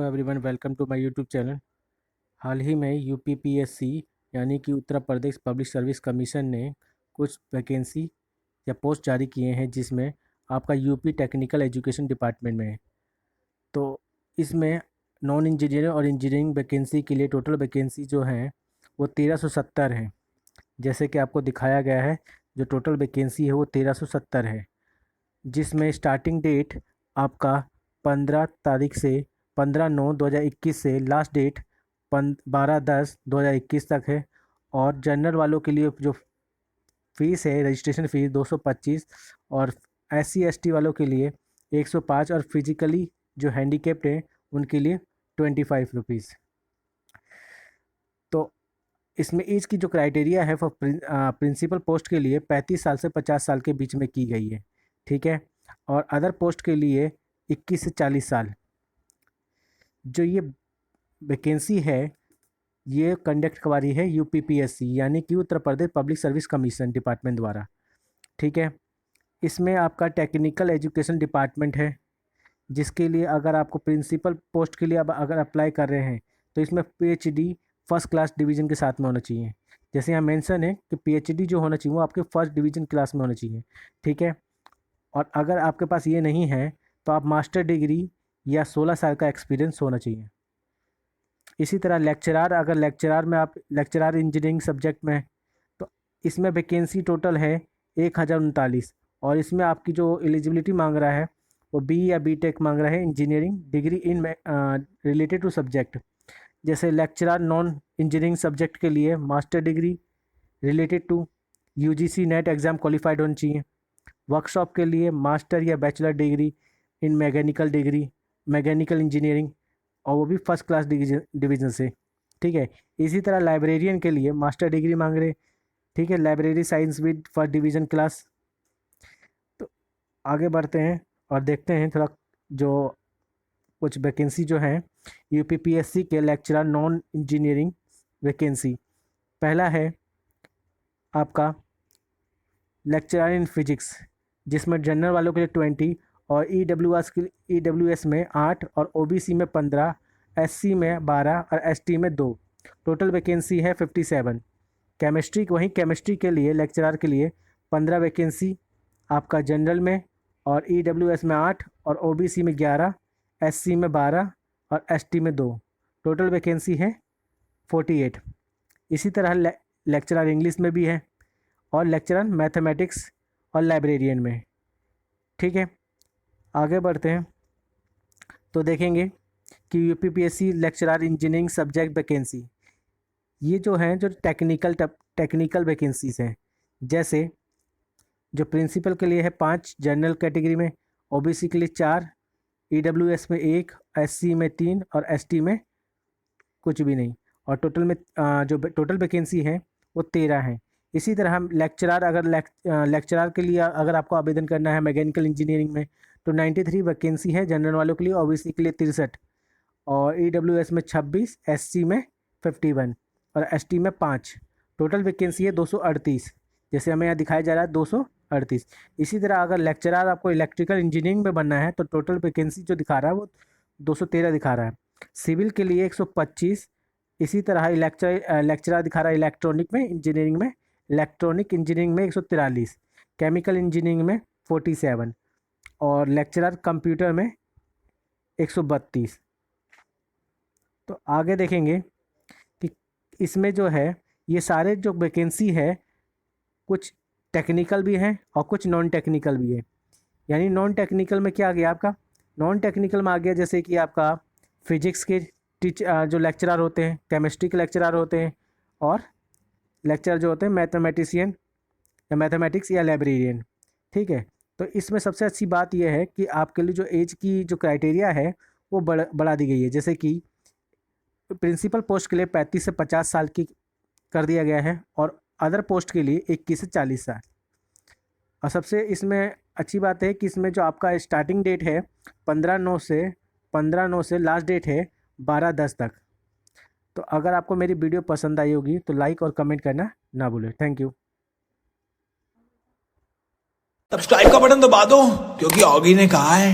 Everyone, welcome to my YouTube channel. हाल ही में यूपीपीएससी यानी कि Uttar Pradesh public service commission ने कुछ वैकेंसी या पोस्ट जारी किए हैं, जिसमें आपका यूपी टेक्निकल एजुकेशन डिपार्टमेंट में है। तो इसमें नॉन इंजीनियरिंग और इंजीनियरिंग वैकेंसी के लिए टोटल वैकेंसी जो हैं वो 1370 हैं। जैसे कि आपको दिखाया गया है, जो टोटल वैकेंसी है वो 1370 है, जिसमें स्टार्टिंग डेट आपका 15 तारीख से 15/9/2021 से लास्ट डेट 12/10/2021 तक है। और जनरल वालों के लिए जो फ़ीस है, रजिस्ट्रेशन फ़ीस 225, और SC ST वालों के लिए 105, और फिजिकली जो हैंडीकेप्ड हैं उनके लिए 25 रुपीज़। तो इसमें एज की जो क्राइटेरिया है फॉर प्रिंसिपल पोस्ट के लिए 35 साल से 50 साल के बीच में की गई है, ठीक है। और अदर पोस्ट के लिए 21 से 40 साल। जो ये वैकेंसी है ये कंडक्ट करवा रही है यूपीपीएससी यानी कि Uttar Pradesh public service commission department द्वारा, ठीक है। इसमें आपका टेक्निकल एजुकेशन डिपार्टमेंट है, जिसके लिए अगर आपको प्रिंसिपल पोस्ट के लिए अब अगर अप्लाई कर रहे हैं तो इसमें PhD फर्स्ट क्लास डिवीज़न के साथ में होना चाहिए। जैसे यहाँ मेंशन है कि PhD जो होना चाहिए वो आपके फर्स्ट डिवीज़न क्लास में होना चाहिए, ठीक है। और अगर आपके पास ये नहीं है तो आप मास्टर डिग्री या 16 साल का एक्सपीरियंस होना चाहिए। इसी तरह लेक्चरार, अगर लेक्चरार में आप लेक्चरार इंजीनियरिंग सब्जेक्ट में हैं तो इसमें वैकेंसी टोटल है 1039, और इसमें आपकी जो एलिजिबिलिटी मांग रहा है वो BE या BTech मांग रहा है, engineering degree in related to subject. जैसे लेक्चरार नॉन इंजीनियरिंग सब्जेक्ट के लिए master degree related to UGC NET exam qualified होनी चाहिए। वर्कशॉप के लिए मास्टर या bachelor degree in mechanical engineering, और वो भी फर्स्ट क्लास डिवीज़न से, ठीक है। इसी तरह लाइब्रेरियन के लिए मास्टर डिग्री मांग रहे, ठीक है, library science with first division class. तो आगे बढ़ते हैं और देखते हैं थोड़ा जो कुछ वैकेंसी जो हैं यूपीपीएससी के लेक्चरर नॉन इंजीनियरिंग वैकेंसी। पहला है आपका लेक्चरर इन फिजिक्स, जिसमें जनरल वालों के लिए 20, और EWS में 8, और OBC में 15, SC में 12, और ST में 2। टोटल वैकेंसी है 57। केमिस्ट्री के लिए लेक्चरर के लिए 15 वैकेंसी आपका जनरल में, और EWS में 8, और OBC में 11, SC में 12, और ST में 2। टोटल वैकेंसी है 48। इसी तरह लेक्चरर इंग्लिश में भी है, और लेक्चरर मैथमेटिक्स और लाइब्रेरियन में, ठीक है। आगे बढ़ते हैं तो देखेंगे कि UPPSC lecturer engineering subject vacancy, ये जो हैं जो टेक्निकल वैकेंसीज हैं। जैसे जो प्रिंसिपल के लिए है 5 जनरल कैटेगरी में, OBC के लिए 4, EWS में 1, SC में 3, और ST में कुछ भी नहीं। और टोटल में जो टोटल वैकेंसी है वो 13 है। इसी तरह हम लेक्चरार के लिए अगर आपको आवेदन करना है मैकेनिकल इंजीनियरिंग में तो 93 वैकेंसी है जनरल वालों के लिए, OBC के लिए 63, और EWS में 26, SC में 51, और ST में 5। टोटल वैकेंसी है 238, जैसे हमें यहाँ दिखाया जा रहा है 238। इसी तरह अगर लेक्चरार आपको इलेक्ट्रिकल इंजीनियरिंग में बनना है तो टोटल वैकेंसी जो दिखा रहा है वो 213 दिखा रहा है। सिविल के लिए 125। इसी तरह लेक्चरार दिखा रहा है इलेक्ट्रॉनिक इंजीनियरिंग में 143, केमिकल इंजीनियरिंग में 47, और लेक्चरर कंप्यूटर में 132। तो आगे देखेंगे कि इसमें जो है ये सारे जो वैकेंसी है कुछ टेक्निकल भी हैं और कुछ नॉन टेक्निकल भी है। यानी नॉन टेक्निकल में क्या आ गया आपका, नॉन टेक्निकल में आ गया जैसे कि आपका फिजिक्स के जो लेक्चरर होते हैं, केमिस्ट्री के लेक्चरर होते हैं, और लेक्चरर जो होते हैं मैथमेटिशियन या मैथमेटिक्स या लाइब्रेरियन, ठीक है। तो इसमें सबसे अच्छी बात यह है कि आपके लिए जो एज की जो क्राइटेरिया है वो बढ़ा दी गई है। जैसे कि प्रिंसिपल पोस्ट के लिए 35 से 50 साल की कर दिया गया है, और अदर पोस्ट के लिए 21 से 40 साल। और सबसे इसमें अच्छी बात है कि इसमें जो आपका स्टार्टिंग डेट है 15/9 से लास्ट डेट है 12/10 तक। तो अगर आपको मेरी वीडियो पसंद आई होगी तो लाइक और कमेंट करना ना भूलें। Thank you. सब्सक्राइब का बटन दबा दो क्योंकि ऑगी ने कहा है।